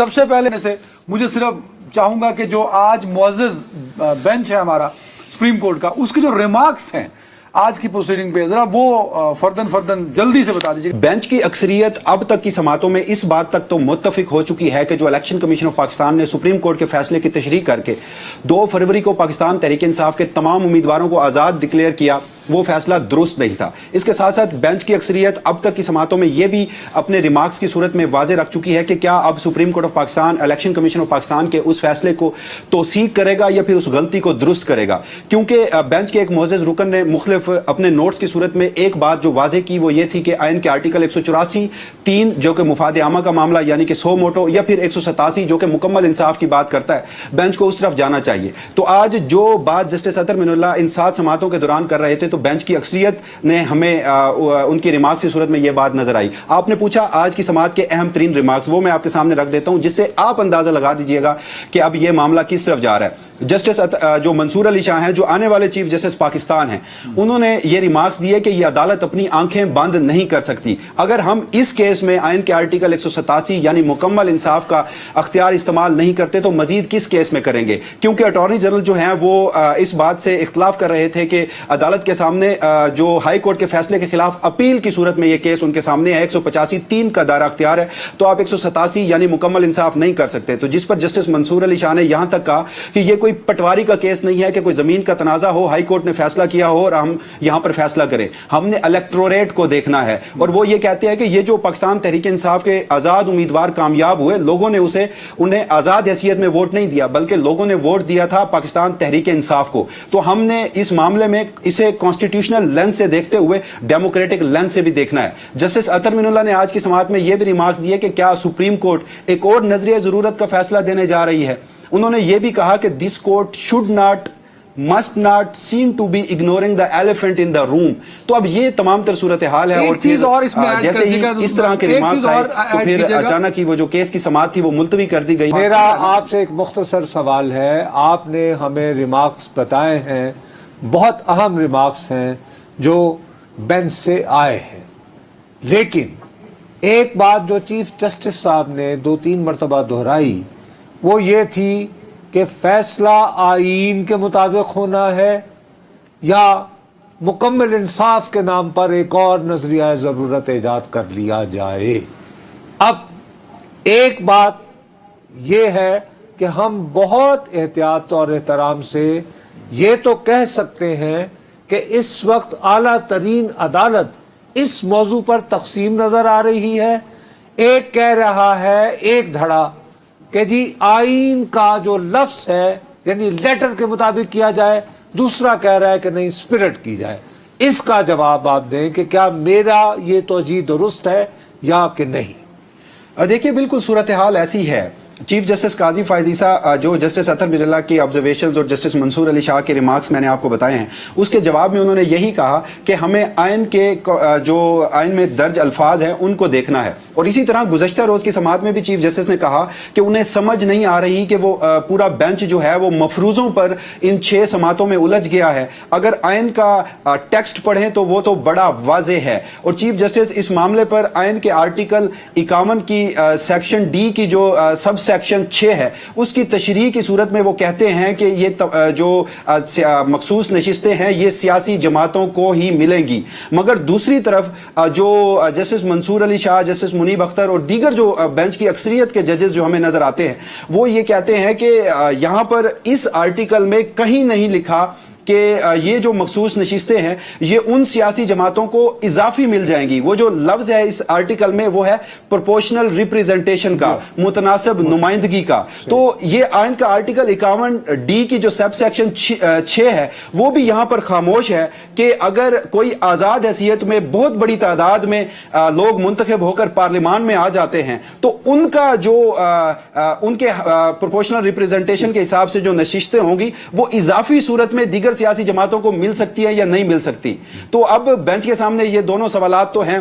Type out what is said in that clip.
سب سے پہلے سے مجھے صرف چاہوں گا کہ جو آج معزز بینچ ہے ہمارا سپریم کورٹ کا، اس کے جو ریمارکس ہیں آج کی پروسیڈنگ پہ، ذرا وہ فردن جلدی سے بتا دیجیے. بینچ کی اکثریت اب تک کی سماعتوں میں اس بات تک تو متفق ہو چکی ہے کہ جو الیکشن کمیشن آف پاکستان نے سپریم کورٹ کے فیصلے کی تشریح کر کے 2 فروری کو پاکستان تحریک انصاف کے تمام امیدواروں کو آزاد ڈکلیئر کیا، وہ فیصلہ درست نہیں تھا. اس کے ساتھ ساتھ بینچ کی اکثریت اب تک کی سماعتوں میں یہ بھی اپنے ریمارکس کی صورت میں واضح رکھ چکی ہے کہ کیا اب supreme court of Pakistan election commission of Pakistan کے اس فیصلے کو توثیق کرے گا یا پھر اس غلطی کو درست کرے گا. کیونکہ بینچ کے ایک معزز رکن نے مختلف اپنے نوٹس کی صورت میں ایک بات جو واضح کی وہ یہ تھی کہ آئین کے آرٹیکل 184(3) جو کہ مفاد عامہ کا معاملہ یعنی کہ سو موٹو، یا پھر 187 جو کہ مکمل انصاف کی بات کرتا ہے، بینچ کو اس طرف جانا چاہیے. تو آج جو بات جسٹس اطہر من اللہ ان 7 سماعتوں کے دوران کر رہے تھے تو بینچ کی اکثریت نے ہمیں ان کی ریمارکس کی صورت میں یہ بات نظر آئی. آپ نے پوچھا آج کی سماعت کے اہم ترین ریمارکس، وہ میں آپ کے سامنے رکھ دیتا ہوں جس سے آپ اندازہ لگا دیجئے گا کہ اب یہ معاملہ کس طرف جا رہا ہے. جسٹس جو منصور علی شاہ ہیں، جو آنے والے چیف جسٹس پاکستان ہیں، انہوں نے یہ ریمارکس دیے کہ یہ عدالت اپنی آنکھیں بند نہیں کر سکتی. اگر ہم اس کیس میں آئین کے آرٹیکل 187 یعنی مکمل انصاف کا اختیار استعمال نہیں کرتے تو مزید کس کیس میں کریں گے؟ کیونکہ اٹارنی جنرل جو ہیں وہ اس بات سے اختلاف کر رہے تھے کہ عدالت کے سامنے جو ہائی کورٹ کے فیصلے کے خلاف اپیل کی صورت میں یہ کیس ان کے سامنے ہے، 185(3) کا دائرہ اختیار ہے، تو آپ 187 یعنی مکمل انصاف نہیں کر سکتے. تو جس پر جسٹس منصور علی شاہ نے یہاں تک کہا کہ یہ کوئی پٹواری کا کیس نہیں ہے کہ کوئی زمین کا تنازع ہو، ہائی کورٹ نے فیصلہ کیا ہو اور ہم یہاں پر فیصلہ کریں. ہم نے الیکٹوریٹ کو دیکھنا ہے. اور وہ یہ کہتے ہیں کہ یہ جو پاکستان تحریک انصاف کے آزاد امیدوار کامیاب ہوئے، لوگوں نے انہیں آزاد حیثیت میں ووٹ نہیں دیا بلکہ لوگوں نے ووٹ دیا تھا پاکستان تحریک انصاف کو. تو ہم نے اس معاملے میں اسے کانسٹیٹیوشنل لینس سے دیکھتے ہوئے ڈیموکریٹک لینس سے بھی دیکھنا ہے. جسٹس اطہر من اللہ نے آج کی سماعت میں یہ بھی ریمارکس دیے کہ کیا سپریم کورٹ ایک اور نظریہ ضرورت کا فیصلہ دینے جا رہی ہے. انہوں نے یہ بھی کہا کہ this court must not seem to be ignoring the elephant in the room. تو اب یہ تمام تر صورتحال ہے. اور جیسے ہی اس طرح کے ریمارکس آئے تو پھر اچانک ہی وہ جو کیس کی سماعت تھی وہ ملتوی کر دی گئی. میرا آپ سے ایک مختصر سوال ہے. آپ نے ہمیں ریمارکس بتائے ہیں، بہت اہم ریمارکس ہیں جو بینچ سے آئے ہیں، لیکن ایک بات جو چیف جسٹس صاحب نے 2-3 مرتبہ دہرائی وہ یہ تھی کہ فیصلہ آئین کے مطابق ہونا ہے یا مکمل انصاف کے نام پر ایک اور نظریہ ضرورت ایجاد کر لیا جائے. اب ایک بات یہ ہے کہ ہم بہت احتیاط اور احترام سے یہ تو کہہ سکتے ہیں کہ اس وقت اعلیٰ ترین عدالت اس موضوع پر تقسیم نظر آ رہی ہے. ایک کہہ رہا ہے ایک دھڑا کہ جی آئین کا جو لفظ ہے یعنی لیٹر کے مطابق کیا جائے، دوسرا کہہ رہا ہے کہ نہیں اسپرٹ کی جائے. اس کا جواب آپ دیں کہ کیا میرا یہ توجیہ درست ہے یا کہ نہیں؟ دیکھیے بالکل صورتحال ایسی ہے. چیف جسٹس قاضی فائز عیسیٰ جو جسٹس اطہر من اللہ کی آبزرویشنز اور جسٹس منصور علی شاہ کے ریمارکس میں نے آپ کو بتائے ہیں، اس کے جواب میں انہوں نے یہی کہا کہ ہمیں آئین کے جو آئین میں درج الفاظ ہیں ان کو دیکھنا ہے. اور اسی طرح گزشتہ روز کی سماعت میں بھی چیف جسٹس نے کہا کہ انہیں سمجھ نہیں آ رہی کہ وہ پورا بینچ جو ہے وہ مفروضوں پر ان 6 سماعتوں میں الجھ گیا ہے. اگر آئین کا ٹیکسٹ پڑھیں تو وہ تو بڑا واضح ہے. اور چیف جسٹس اس معاملے پر آئین کے آرٹیکل 51 کی سیکشن ڈی کی جو سب سیکشن 6 ہے اس کی تشریح کی صورت میں وہ کہتے ہیں کہ یہ جو مخصوص نشستیں ہیں یہ سیاسی جماعتوں کو ہی ملیں گی. مگر دوسری طرف جو جسٹس منصور علی شاہ، جسٹس منیب اختر اور دیگر جو بینچ کی اکثریت کے ججز جو ہمیں نظر آتے ہیں وہ یہ کہتے ہیں کہ یہاں پر اس آرٹیکل میں کہیں نہیں لکھا کہ یہ جو مخصوص نشستیں ہیں یہ ان سیاسی جماعتوں کو اضافی مل جائیں گی. وہ جو لفظ ہے اس آرٹیکل میں وہ ہے پروپورشنل ریپریزنٹیشن کا، متناسب نمائندگی کا. تو یہ آئین کا آرٹیکل 51D کی جو سب سیکشن 6 ہے وہ بھی یہاں پر خاموش ہے کہ اگر کوئی آزاد حیثیت میں بہت بڑی تعداد میں لوگ منتخب ہو کر پارلیمان میں آ جاتے ہیں تو ان کا جو ان کے پروپورشنل ریپریزنٹیشن کے حساب سے جو نشستیں ہوں گی وہ اضافی صورت میں دیگر سیاسی جماعتوں کو مل سکتی ہے یا نہیں مل سکتی. تو اب بینچ کے سامنے یہ دونوں سوالات تو ہیں.